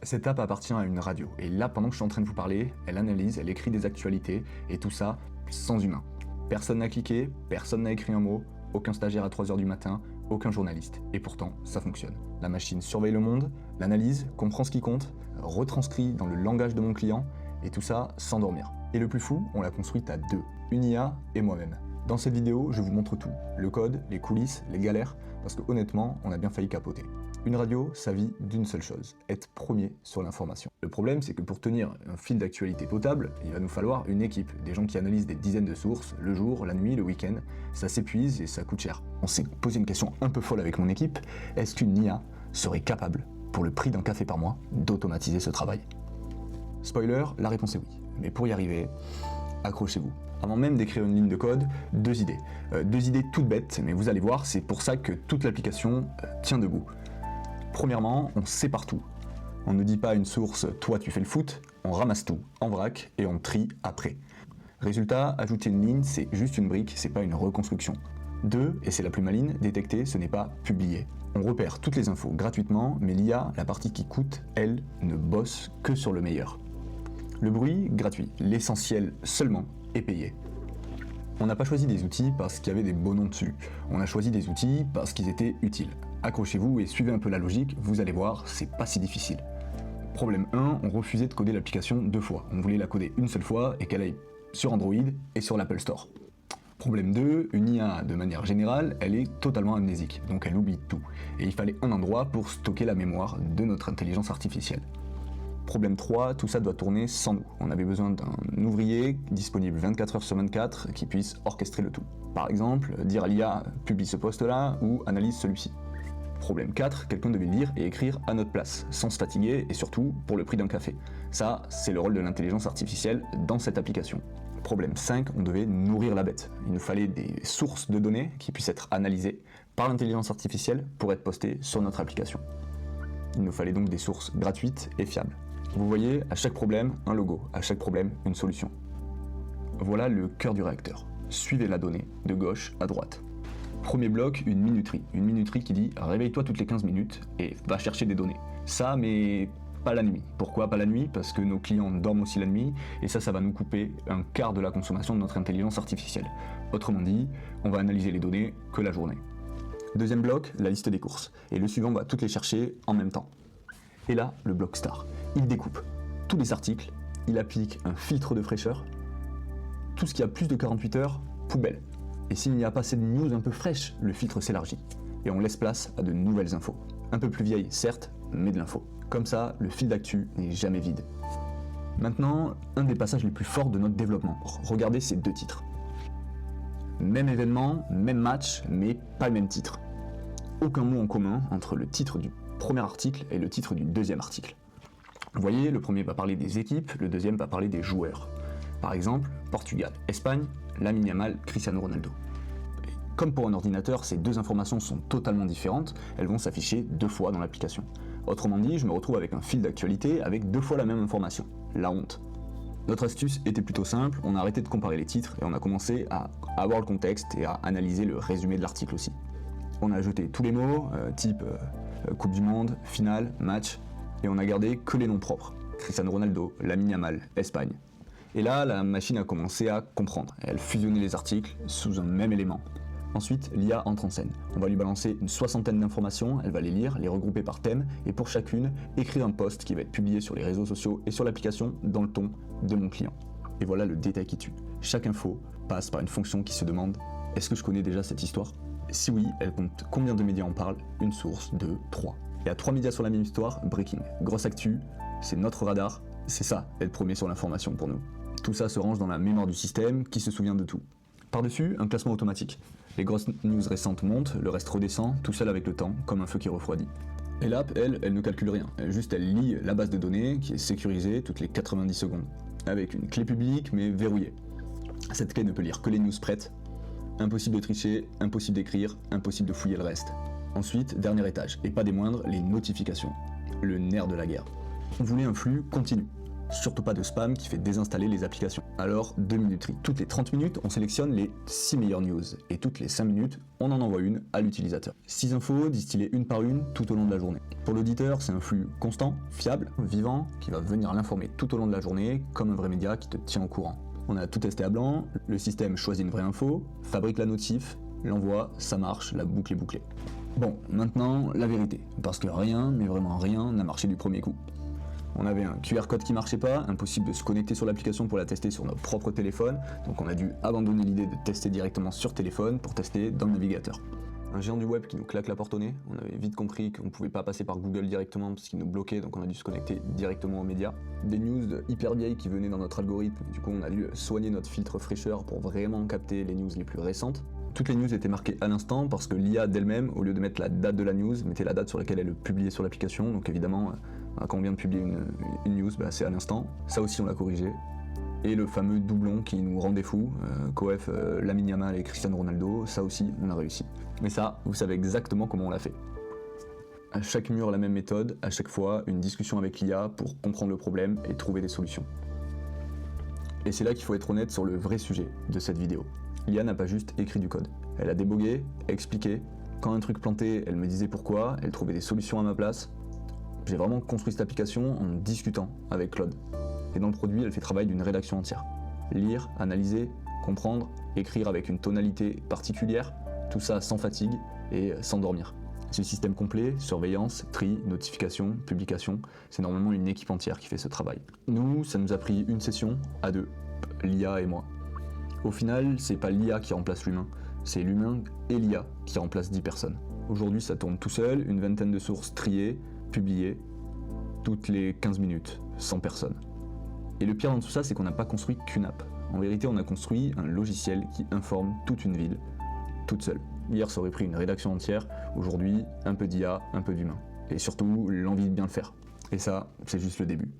Cette app appartient à une radio, et là, pendant que je suis en train de vous parler, elle analyse, elle écrit des actualités, et tout ça sans humain. Personne n'a cliqué, personne n'a écrit un mot, aucun stagiaire à 3h du matin, aucun journaliste. Et pourtant, ça fonctionne. La machine surveille le monde, l'analyse, comprend ce qui compte, retranscrit dans le langage de mon client, et tout ça sans dormir. Et le plus fou, on l'a construite à deux, une IA et moi-même. Dans cette vidéo, je vous montre tout, le code, les coulisses, les galères, parce que honnêtement, on a bien failli capoter. Une radio, ça vit d'une seule chose, être premier sur l'information. Le problème, c'est que pour tenir un fil d'actualité potable, il va nous falloir une équipe, des gens qui analysent des dizaines de sources, le jour, la nuit, le week-end. Ça s'épuise et ça coûte cher. On s'est posé une question un peu folle avec mon équipe, est-ce qu'une IA serait capable, pour le prix d'un café par mois, d'automatiser ce travail? Spoiler, la réponse est oui. Mais pour y arriver, accrochez-vous. Avant même d'écrire une ligne de code, deux idées. Deux idées toutes bêtes, mais vous allez voir, c'est pour ça que toute l'application tient debout. Premièrement, on sépare tout. On ne dit pas à une source « toi tu fais le foot », on ramasse tout en vrac et on trie après. Résultat, ajouter une ligne, c'est juste une brique, c'est pas une reconstruction. 2, et c'est la plus maligne, détecter, ce n'est pas publier. On repère toutes les infos gratuitement, mais l'IA, la partie qui coûte, elle, ne bosse que sur le meilleur. Le bruit, gratuit. L'essentiel seulement est payé. On n'a pas choisi des outils parce qu'il y avait des beaux noms dessus. On a choisi des outils parce qu'ils étaient utiles. Accrochez-vous et suivez un peu la logique, vous allez voir, c'est pas si difficile. Problème 1, on refusait de coder l'application 2 fois. On voulait la coder une seule fois et qu'elle aille sur Android et sur l'Apple Store. Problème 2, une IA de manière générale, elle est totalement amnésique, donc elle oublie tout. Et il fallait un endroit pour stocker la mémoire de notre intelligence artificielle. Problème 3, tout ça doit tourner sans nous. On avait besoin d'un ouvrier disponible 24 heures sur 24 qui puisse orchestrer le tout. Par exemple, dire à l'IA « publie ce post-là » ou « analyse celui-ci ». Problème 4, quelqu'un devait lire et écrire à notre place, sans se fatiguer et surtout pour le prix d'un café. Ça, c'est le rôle de l'intelligence artificielle dans cette application. Problème 5, on devait nourrir la bête. Il nous fallait des sources de données qui puissent être analysées par l'intelligence artificielle pour être postées sur notre application. Il nous fallait donc des sources gratuites et fiables. Vous voyez, à chaque problème, un logo, à chaque problème, une solution. Voilà le cœur du réacteur. Suivez la donnée, de gauche à droite. Premier bloc, une minuterie qui dit « réveille-toi toutes les 15 minutes et va chercher des données ». Ça, mais pas la nuit. Pourquoi pas la nuit? Parce que nos clients dorment aussi la nuit, et ça va nous couper un quart de la consommation de notre intelligence artificielle. Autrement dit, on va analyser les données que la journée. Deuxième bloc, la liste des courses. Et le suivant va toutes les chercher en même temps. Et là, le bloc star. Il découpe tous les articles, il applique un filtre de fraîcheur. Tout ce qui a plus de 48 heures, poubelle. Et s'il n'y a pas assez de news un peu fraîches, le filtre s'élargit. Et on laisse place à de nouvelles infos. Un peu plus vieilles, certes, mais de l'info. Comme ça, le fil d'actu n'est jamais vide. Maintenant, un des passages les plus forts de notre développement. Regardez ces deux titres. Même événement, même match, mais pas le même titre. Aucun mot en commun entre le titre du premier article et le titre du deuxième article. Vous voyez, le premier va parler des équipes, le deuxième va parler des joueurs. Par exemple, Portugal, Espagne, Lamine Yamal, Cristiano Ronaldo. Et comme pour un ordinateur, ces deux informations sont totalement différentes, elles vont s'afficher 2 fois dans l'application. Autrement dit, je me retrouve avec un fil d'actualité avec 2 fois la même information. La honte. Notre astuce était plutôt simple, on a arrêté de comparer les titres et on a commencé à avoir le contexte et à analyser le résumé de l'article aussi. On a ajouté tous les mots, type Coupe du Monde, finale, match, et on a gardé que les noms propres. Cristiano Ronaldo, Lamine Yamal, Espagne. Et là, la machine a commencé à comprendre. Elle fusionnait les articles sous un même élément. Ensuite, l'IA entre en scène. On va lui balancer une 60aine d'informations, elle va les lire, les regrouper par thème, et pour chacune, écrire un post qui va être publié sur les réseaux sociaux et sur l'application dans le ton de mon client. Et voilà le détail qui tue. Chaque info passe par une fonction qui se demande « Est-ce que je connais déjà cette histoire ?» Si oui, elle compte combien de médias en parlent, une source, 2, 3. Il y a 3 médias sur la même histoire, breaking. Grosse actu, c'est notre radar, c'est ça, être premier sur l'information pour nous. Tout ça se range dans la mémoire du système qui se souvient de tout. Par-dessus, un classement automatique. Les grosses news récentes montent, le reste redescend, tout seul avec le temps, comme un feu qui refroidit. Et l'app, elle ne calcule rien. Elle lit la base de données qui est sécurisée toutes les 90 secondes. Avec une clé publique mais verrouillée. Cette clé ne peut lire que les news prêtes. Impossible de tricher, impossible d'écrire, impossible de fouiller le reste. Ensuite, dernier étage, et pas des moindres, les notifications. Le nerf de la guerre. On voulait un flux continu. Surtout pas de spam qui fait désinstaller les applications. Alors, 2 minuteries. Toutes les 30 minutes, on sélectionne les 6 meilleures news. Et toutes les 5 minutes, on en envoie une à l'utilisateur. 6 infos distillées une par une tout au long de la journée. Pour l'auditeur, c'est un flux constant, fiable, vivant, qui va venir l'informer tout au long de la journée, comme un vrai média qui te tient au courant. On a tout testé à blanc, le système choisit une vraie info, fabrique la notif, l'envoie, ça marche, la boucle est bouclée. Bon, maintenant, la vérité. Parce que rien, mais vraiment rien, n'a marché du premier coup. On avait un QR code qui marchait pas, impossible de se connecter sur l'application pour la tester sur notre propre téléphone, donc on a dû abandonner l'idée de tester directement sur téléphone pour tester dans le navigateur. Un géant du web qui nous claque la porte au nez, on avait vite compris qu'on ne pouvait pas passer par Google directement parce qu'il nous bloquait, donc on a dû se connecter directement aux médias. Des news hyper vieilles qui venaient dans notre algorithme, du coup on a dû soigner notre filtre fraîcheur pour vraiment capter les news les plus récentes. Toutes les news étaient marquées à l'instant parce que l'IA d'elle-même, au lieu de mettre la date de la news, mettait la date sur laquelle elle est publiée sur l'application, donc évidemment quand on vient de publier une news, c'est à l'instant. Ça aussi on l'a corrigé. Et le fameux doublon qui nous rendait fous, Coef, Lamine Yamal et Cristiano Ronaldo, ça aussi on a réussi. Mais ça, vous savez exactement comment on l'a fait. À chaque mur la même méthode, à chaque fois une discussion avec l'IA pour comprendre le problème et trouver des solutions. Et c'est là qu'il faut être honnête sur le vrai sujet de cette vidéo. L'IA n'a pas juste écrit du code. Elle a débogué, expliqué. Quand un truc plantait, elle me disait pourquoi, elle trouvait des solutions à ma place. J'ai vraiment construit cette application en discutant avec Claude. Et dans le produit, elle fait travail d'une rédaction entière. Lire, analyser, comprendre, écrire avec une tonalité particulière, tout ça sans fatigue et sans dormir. Ce système complet, surveillance, tri, notification, publication, c'est normalement une équipe entière qui fait ce travail. Nous, ça nous a pris une session, à deux, l'IA et moi. Au final, c'est pas l'IA qui remplace l'humain, c'est l'humain et l'IA qui remplacent 10 personnes. Aujourd'hui, ça tourne tout seul, une vingtaine de sources triées, publiées, toutes les 15 minutes, 100 personnes. Et le pire dans tout ça, c'est qu'on n'a pas construit qu'une app. En vérité, on a construit un logiciel qui informe toute une ville, toute seule. Hier, ça aurait pris une rédaction entière. Aujourd'hui, un peu d'IA, un peu d'humain. Et surtout, l'envie de bien le faire. Et ça, c'est juste le début.